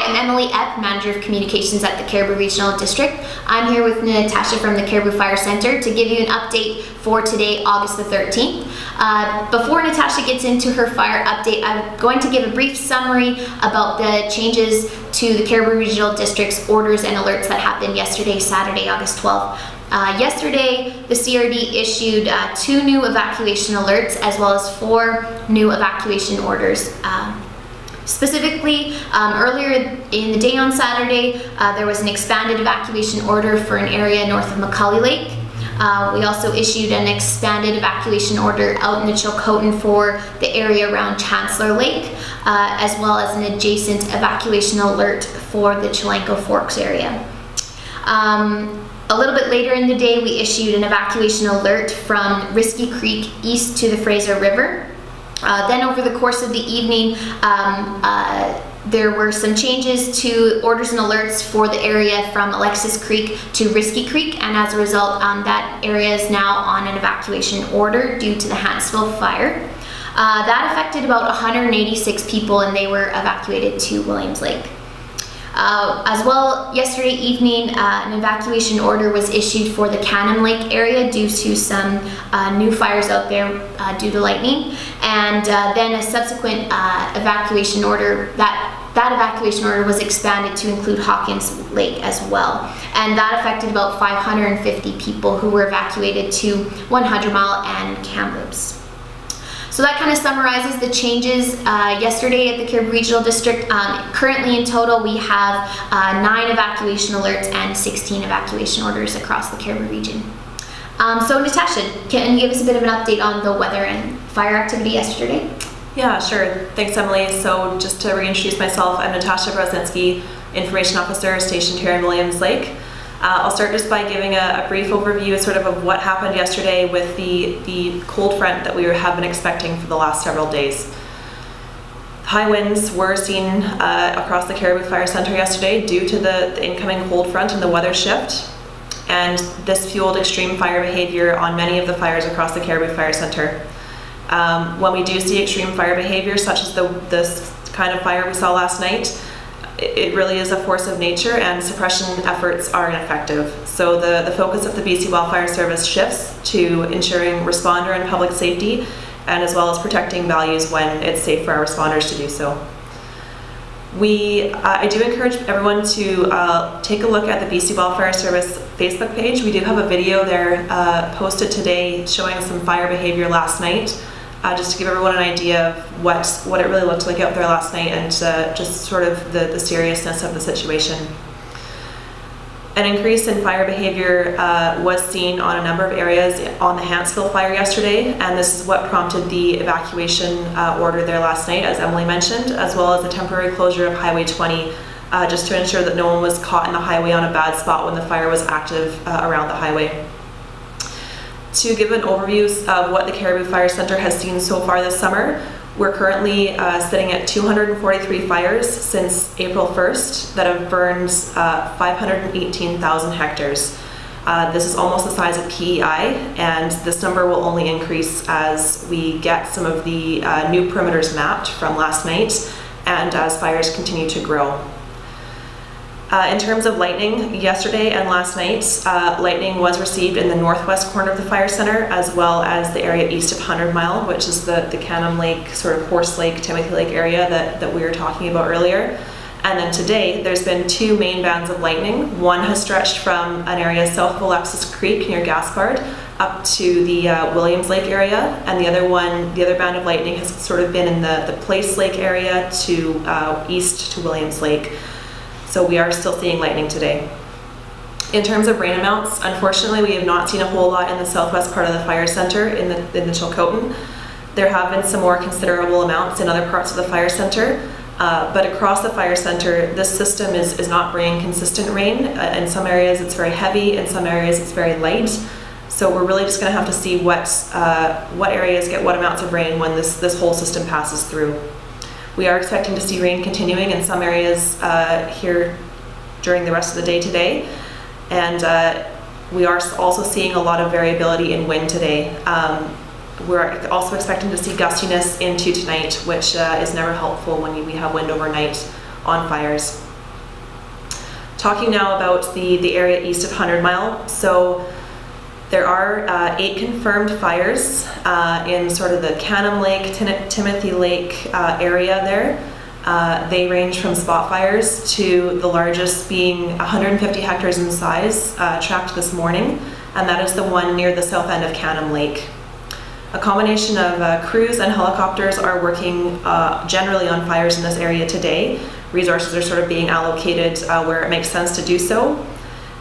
I'm Emily Epp, Manager of Communications at the Cariboo Regional District. I'm here with Natasha from the Cariboo Fire Center to give you an update for today, August the 13th. Before Natasha gets into her fire update, I'm going to give a brief summary about the changes to the Cariboo Regional District's orders and alerts that happened yesterday, Saturday, August 12th. Yesterday, the CRD issued 2 new evacuation alerts as well as 4 new evacuation orders. Specifically, earlier in the day on Saturday, there was an expanded evacuation order for an area north of Macaulay Lake. We also issued an expanded evacuation order out in the Chilcotin for the area around Chancellor Lake, as well as an adjacent evacuation alert for the Chilanko Forks area. A little bit later in the day, we issued an evacuation alert from Risky Creek east to the Fraser River. Then over the course of the evening, there were some changes to orders and alerts for the area from Alexis Creek to Risky Creek, and as a result, that area is now on an evacuation order due to the Hanceville fire. That affected about 186 people, and they were evacuated to Williams Lake. As well, yesterday evening, an evacuation order was issued for the Canim Lake area due to some new fires out there due to lightning, and then a subsequent evacuation order, that evacuation order was expanded to include Hawkins Lake as well, and that affected about 550 people who were evacuated to 100 Mile and Kamloops. So that kind of summarizes the changes yesterday at the Cariboo Regional District. Currently in total, we have 9 evacuation alerts and 16 evacuation orders across the Cariboo region. So Natasha, can you give us a bit of an update on the weather and fire activity yesterday? Yeah, sure. Thanks, Emily. So just to reintroduce myself, I'm Natasha Brzezinski, Information Officer stationed here in Williams Lake. I'll start just by giving a brief overview of what happened yesterday with the cold front that we have been expecting for the last several days. High winds were seen across the Cariboo Fire Center yesterday due to the incoming cold front and the weather shift, and this fueled extreme fire behavior on many of the fires across the Cariboo Fire Center. When we do see extreme fire behavior, such as this kind of fire we saw last night, it really is a force of nature, and suppression efforts are ineffective. So the focus of the BC Wildfire Service shifts to ensuring responder and public safety, and as well as protecting values when it's safe for our responders to do so. I do encourage everyone to take a look at the BC Wildfire Service Facebook page. We do have a video there posted today showing some fire behavior last night, just to give everyone an idea of what it really looked like out there last night, and just sort of the seriousness of the situation. An increase in fire behavior was seen on a number of areas on the Hanceville fire yesterday, and this is what prompted the evacuation order there last night, as Emily mentioned, as well as the temporary closure of Highway 20, just to ensure that no one was caught in the highway on a bad spot when the fire was active around the highway. To give an overview of what the Cariboo Fire Center has seen so far this summer, we're currently sitting at 243 fires since April 1st that have burned 518,000 hectares. This is almost the size of PEI, and this number will only increase as we get some of the new perimeters mapped from last night and as fires continue to grow. In terms of lightning, yesterday and last night, lightning was received in the northwest corner of the fire center, as well as the area east of 100 Mile, which is the Canim Lake, sort of Horse Lake, Timothy Lake area that we were talking about earlier. And then today, there's been 2 main bands of lightning. One has stretched from an area south of Alexis Creek near Gaspard up to the Williams Lake area, and the other band of lightning has sort of been in the Place Lake area to east to Williams Lake. So we are still seeing lightning today. In terms of rain amounts, unfortunately, we have not seen a whole lot in the southwest part of the fire center in the Chilcotin. There have been some more considerable amounts in other parts of the fire center, but across the fire center, this system is not bringing consistent rain. In some areas it's very heavy, in some areas it's very light. So we're really just going to have to see what areas get what amounts of rain when this whole system passes through. We are expecting to see rain continuing in some areas here during the rest of the day today, and we are also seeing a lot of variability in wind today. We're also expecting to see gustiness into tonight, which is never helpful when we have wind overnight on fires. Talking now about the area east of 100 Mile. So there are 8 confirmed fires in sort of the Canim Lake, Timothy Lake area there. They range from spot fires to the largest being 150 hectares in size, tracked this morning, and that is the one near the south end of Canim Lake. A combination of crews and helicopters are working generally on fires in this area today. Resources are sort of being allocated where it makes sense to do so.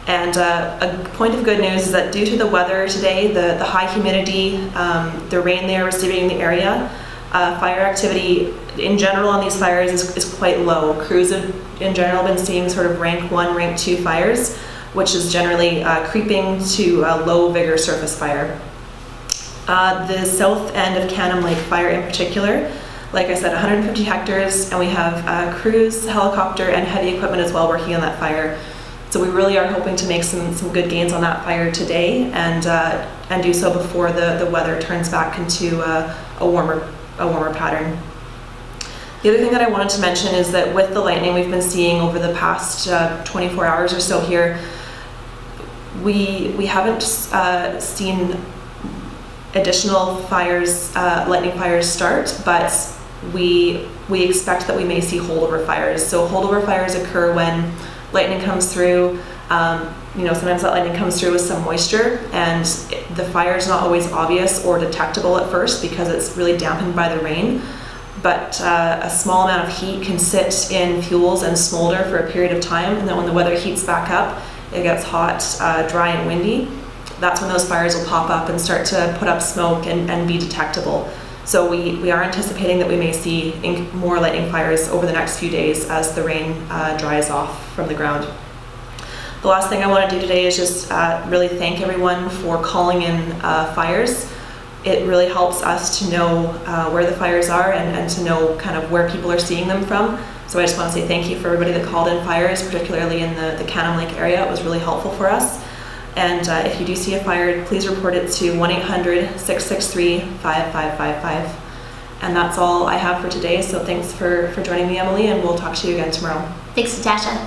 And a point of good news is that due to the weather today, the high humidity, the rain they are receiving in the area, fire activity in general on these fires is quite low. Crews have in general been seeing sort of rank 1, rank 2 fires, which is generally creeping to a low vigor surface fire. The south end of Canim Lake fire in particular, like I said, 150 hectares, and we have crews, helicopter, and heavy equipment as well working on that fire. So we really are hoping to make some good gains on that fire today, and do so before the weather turns back into a warmer pattern. The other thing that I wanted to mention is that with the lightning we've been seeing over the past 24 hours or so here, we haven't seen additional fires, lightning fires start, but we expect that we may see holdover fires. So holdover fires occur when lightning comes through. Sometimes that lightning comes through with some moisture, and the fire is not always obvious or detectable at first because it's really dampened by the rain. But a small amount of heat can sit in fuels and smolder for a period of time, and then when the weather heats back up, it gets hot, dry, and windy. That's when those fires will pop up and start to put up smoke and be detectable. So we are anticipating that we may see more lightning fires over the next few days as the rain dries off from the ground. The last thing I want to do today is just really thank everyone for calling in fires. It really helps us to know where the fires are and to know kind of where people are seeing them from. So I just want to say thank you for everybody that called in fires, particularly in the Canim Lake area. It was really helpful for us. And if you do see a fire, please report it to 1-800-663-5555. And that's all I have for today. So thanks for joining me, Emily, and we'll talk to you again tomorrow. Thanks, Natasha.